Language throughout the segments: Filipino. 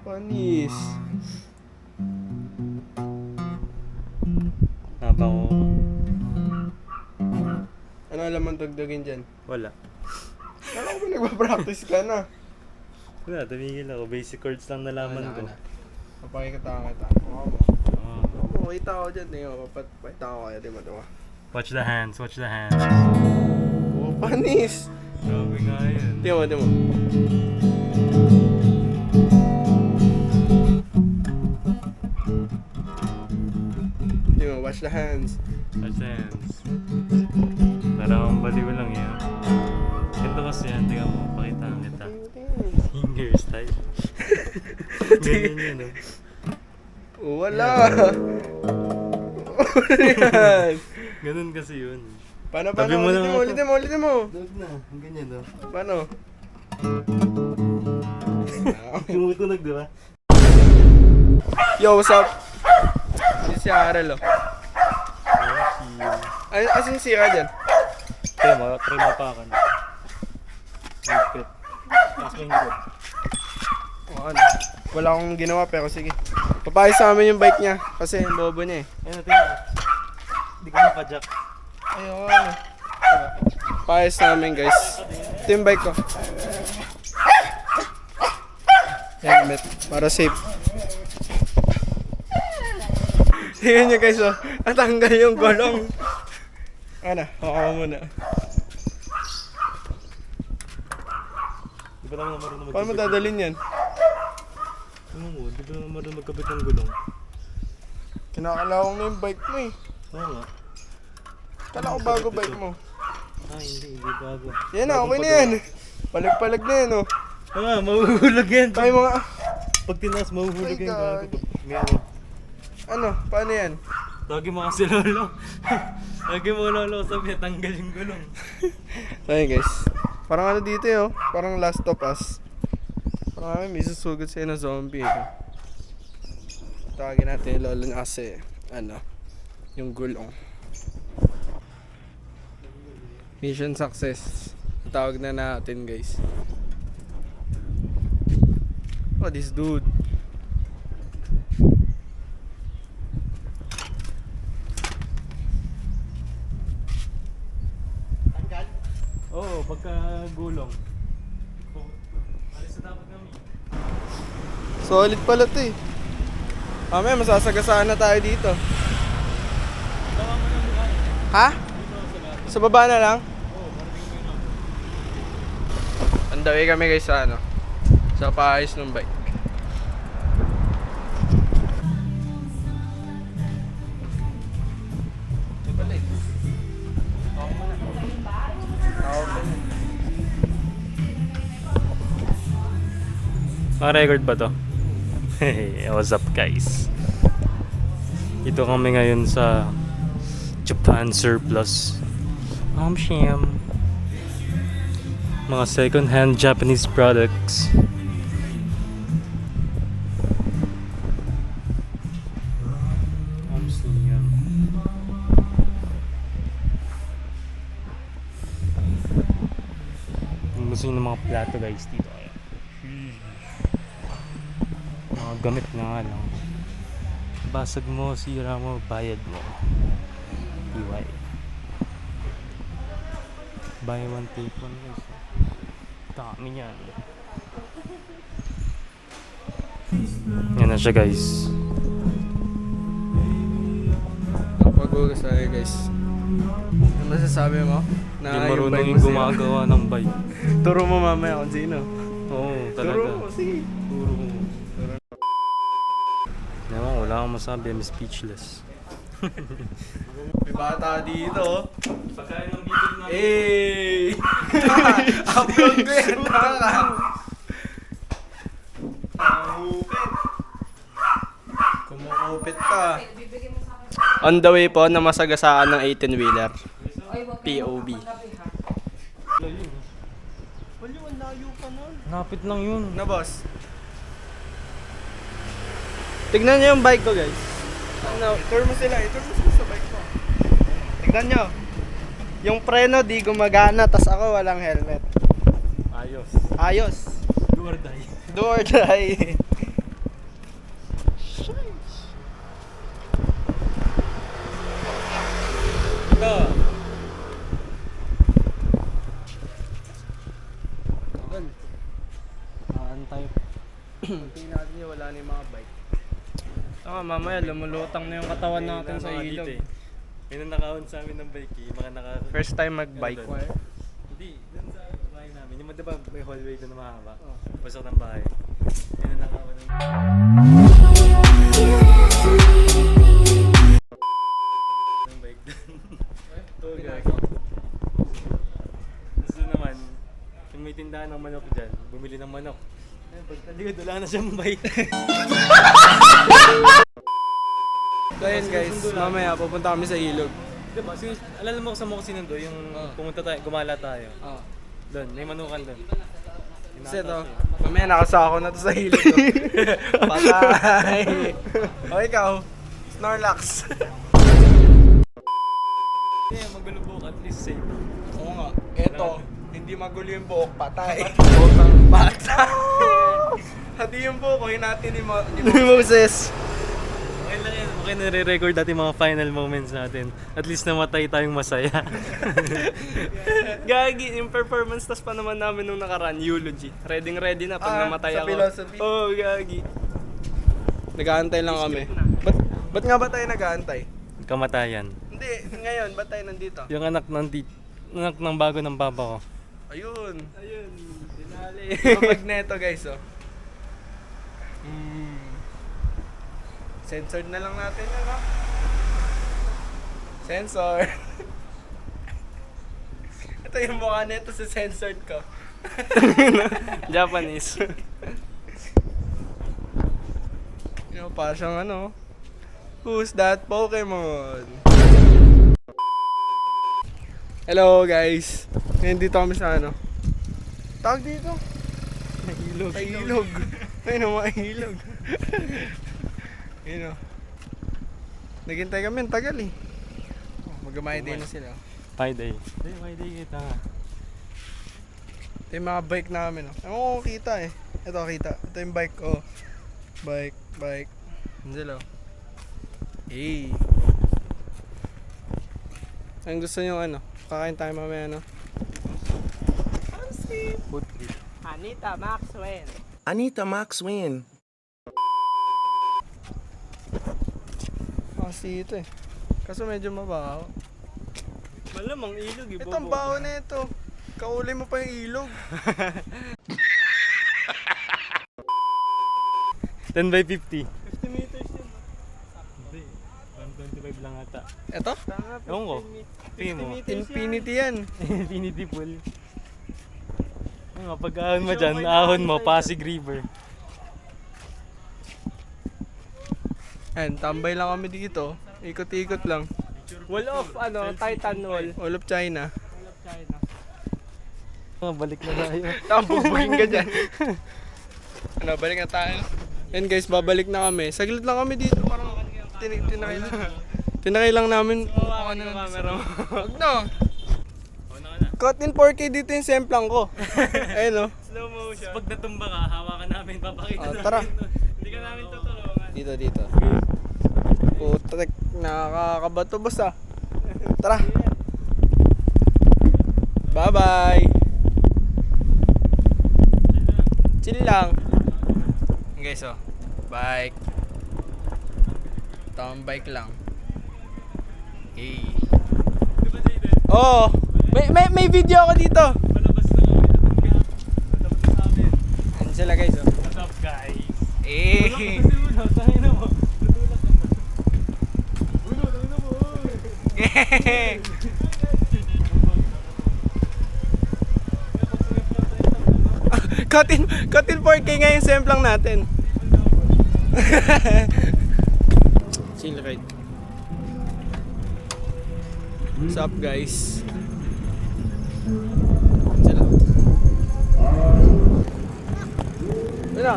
Panis. Habang ko. Ano alam mong dagdagin dyan? Wala. Alam ko nagpa-practice ka na. Wala, tumigil ako. Basic chords lang nalaman ko. Papakita kita. Mukha mo. Oh. Pakita ako dyan. Tingnan mo. Pakita ako kaya. Di ba? Watch the hands, watch the hands. Oh, panis. Grabe nga yun. Tingnan mo. Tingnan mo. Watch the hands. Watch the hands. Parang baliw lang yun. Ganito kasi yan, tingnan mo, pakitaan kita. Finger style. Ganyan yun, no? Wala. Yan. Ganun kasi yun. Paano? Tabi mo lang ako. Ulitin mo. Dog na, ganyan, no? Paano? Tumutunog, di ba? Yo, what's up? Si Arel, oh. Asan si Sira dyan? Try mo pa ka na. Higpit. Tapos may higpit. O ano? Wala akong ginawa pero sige. Papayos sa amin yung bike niya kasi yung bobo niya eh. Ayun, tingnan mo. Hindi ko mapadyak. Ayun. Papayos namin guys. Ito yung bike ko. Helmet. Para safe. Tingnan nyo guys oh. Natanggal yung gulong. Ano? Hawakan mo muna. Di ba naman marunong magkabit? Paano mo dadalhin yan? Ano mo? Di ba naman marunong magkabit ng gulong? Kinakalawang na yung bike mo eh. Oo nga. Kala ko bago bike mo. Ah, hindi bago. Yan na, okay na yan. Palag-palag na yan oh. Ah, mahuhulog yan. Tayo mga... Pag tinaas, mahuhulog Ay, yan. God. May ano. Ano? Paano yan? Lagi mo kasi lolo. Lagi mo lolo sabi tanggal yung gulong. So yun guys. Parang ano dito eh oh. Parang Last of Us. Parang may susugod sa'yo na zombie eh. Tawagin natin yung lolo niya kasi ano, yung gulong. Mission success. Tawag na natin guys. Oh, this dude. Oo, pagka gulong. Alis na dapat kami. Solid pala to eh. Mamaya masasagasaan na tayo dito. Tawa mo ng mukha. Ha? Dito sa lahat. Sa baba na lang? Oo, parating kami na. On the way kami guys sa ano, sa paayos ng bike. Record ba to? Hey, what's up guys? Ito kami ngayon sa Japan Surplus. Sham. Mga second-hand Japanese products. Sham. Gusto nyo ng mga plato guys dito. Mga gamit nga lang. Basag mo, sira mo, bayad mo. DIY. Buy one take one guys. Dami yan. Yan na siya guys. Pag-ugas tayo guys. Ano masasabi mo? Hindi marunong yung gumagawa ng bike. Turo mo mamaya kung sino. Oo, Turo talaga. mo, sige. Turo mo. Naman, wala akong masabi. I'm speechless. May bata dito. Pagkain ng bibig na. Eh! Upload ko yan. Kumukupit ka. On the way po na masagasaan ng 18-wheeler. POV. Napit lang yun. Na boss? Tignan nyo yung bike ko guys. Ano, tour mo sila. I-tour mo sila sa bike ko. Tignan nyo. Yung preno di gumagana, tas ako walang helmet. Ayos. Ayos. Do or die. Do or die. tayo. Tingnan natin yung wala na yung mga bike. Mamaya lumulutang na yung katawan natin sa ilog. May nakahon sa amin ng bike eh. Mga naka... First time mag-bike. Hindi, dun sa bahay namin. Yung diba may hallway doon na mahaba? Pasok ng bahay. May nakahon ng... ng bike doon. Oo, gago. Tapos doon naman, yung may tindahan ng manok dyan, bumili ng manok. Pagtaligod, wala na siyang bike. So yun guys, mamaya pupunta kami sa ilog. Diba? Alala mo kung sinundo, yung pumunta tayo, gumala tayo. Doon, may manukan doon. Kasi ito, mamaya nakasako na to sa ilog. Patay! O ikaw, Snorlax. Hindi, magulubok, at least safe. Oo nga, eto, hindi magulo yung buhok, patay. Bukang bata. Hadi yung buhok, natin ni Moses. Okay lang yan, okay nare-record natin mga final moments natin. At least namatay tayong masaya. Gagi, yung performance tas pa naman namin nung nakaraan, eulogy. Ready na pag namatay sa ako. philosophy? Oo, gagi. Nag-aantay lang kami. Ba't nga ba tayo nag-aantay? Kamatayan. Hindi, ngayon, ba't tayo nandito? Yung anak ng bago ng papa ko. Ayun, dinali. Kapag neto guys, oh. Censored na lang natin yan, ha? Censor. Ito yung mukha neto sa censored ko. Japanese. Yung pa siyang ano. Who's that Pokemon? Hello guys. Ngayon dito kami sa ano. Tawag dito. Ilog. Ay, ilog. Ay, mga ilog. Yun o. Naghintay kami, ang tagal eh. Mag-my day na sila. Day. Hindi, my day kita nga. Ito yung mga bike namin o. Ewan ko kita eh. Ito kita. Ito yung bike ko. Bike. Yan sila o. Hey. Ang gusto nyo ano? Kakain tayo mamaya no? Food trip. Anita Maxwell. Anita Maxwell. Kasi ito eh. Kaso medyo mabaho. Malamang ilog eh. Ito ang baho na ito. Kaulay mo pa yung ilog. 10 by 50. 50 meters yun. Hindi. 125 lang ata. Ito? Ewan ko. Tingin mo. Infinity yan. Infinity pool. Pag ahon mo dyan, ahon mo, Pasig River. Ayan, tambay lang kami dito. Ikot-ikot lang. Wall of Titan Wall. All of China. Balik na tayo. Bubugin ka dyan. Ano, balik na tayo. Ayan guys, babalik na kami. Saglit lang kami dito. Parang tinakay lang. Tinakay lang namin. Hawakan yung camera mo. Huwag na. Cut in 4K dito yung semplang ko. Ayun o. Slow motion. Pag natumba ka, hawakan namin, papakita namin. Tara. Hindi ka namin tutulungan. Dito. Putek, nakakabato boss ah. Tara. Bye-bye. Chill lang. Guys oh. Bike. Ito ang bike lang. Hey. Oh, may video ako dito. Palabas na kami. Palabas na amin. Ano sila guys oh. What's up guys? Eh. Tangin na mo. Tutulak ka na. Tangin na mo. Cut in 4K nga yung semplang natin. Chill ride. What's up guys? Sila. Sila.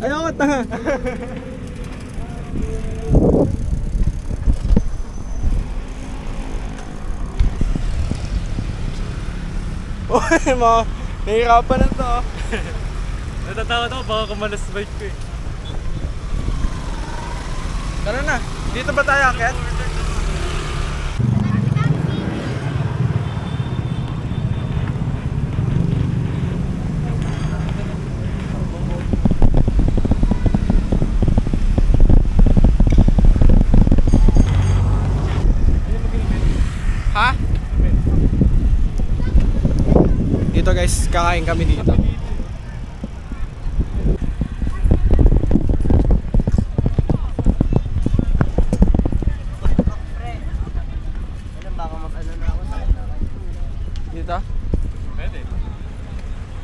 Ayaw ka tanga. Uy, nahihirapan na to. Natatawa ako, baka kumalas bike ko eh. Tara na, dito ba tayo akit? guys, kakain kami dito. Dito? Pwede.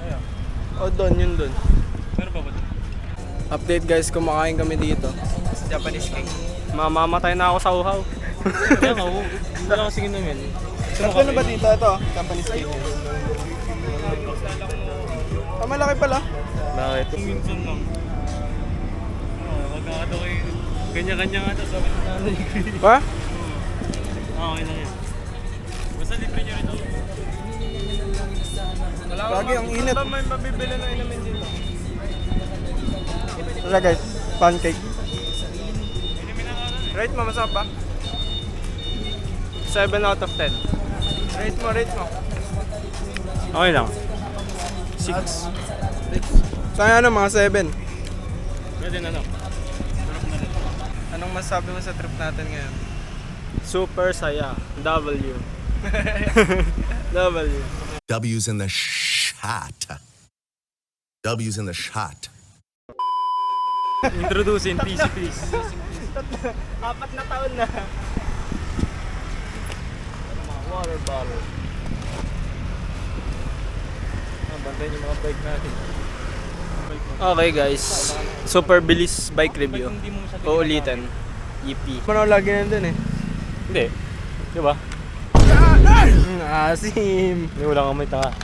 Ayaw. O doon, yun doon. Meron pa ba ito? Update guys, kumakain kami dito. Japanese cake. Mamamatay na ako sa uhaw. Kaya nga, hindi lang kasi ginamin. Tatlo na ba dito? Ito, Japanese cake. Ah, malaki pala. Bakit? Kung minsan lang. Wag ka daw kayo. Kanya-kanya nga daw sabi ng nanay ko. Ha? Okay lang yan. Basta libre nyo rin ako. Lagi ang init. Ba may mabibili na inamin dito? Wala guys, pancake. Rate mo, masarap ba? 7 out of 10. Rate mo, rate mo. Okay lang. 6. Saan ano, mga 7. Pwede na lang. Anong masabi mo sa trip natin ngayon? Super saya. W. W. W's in the shot. W's in the shot. Introducing TC please. 4 na taon na. Water bottle. Bantayin yung mga bike natin. Okay guys, super bilis bike review. Uulitin. EP. Mano lagi nandun eh. Hindi. Di ba? Asim. Hindi, wala kang may taka.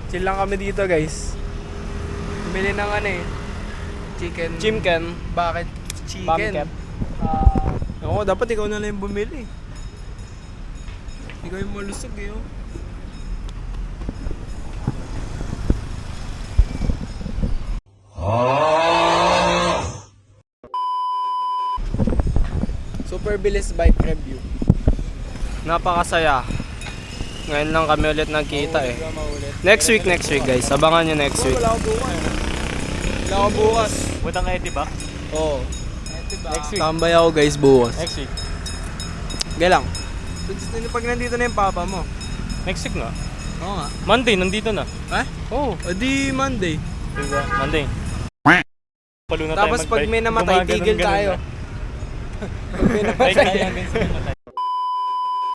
Chill lang kami dito guys. Bumili ng ano eh. Chicken. Chimken. Bakit? Chicken. Bamket. Oo, dapat ikaw na lang yung bumili. Ikaw yung malusog eh. Oh. Super bilis bike review. Napakasaya. Ngayon lang kami ulit nagkita eh. Next week guys. Abangan nyo next week. Wala ako bukas. Wala ako bukas. Butang eti ba? Oo. Next week. Tambay ako guys bukas. Next week. Galang. Pag nandito na yung papa mo. Next week na. Oo nga. Monday, nandito na. Ha? Oo. O di Monday. Diba? Monday. Palo na Tapos tayo pag may namatay, tigil tayo. Pag may Bike namatay. tayo hanggang sa namatay.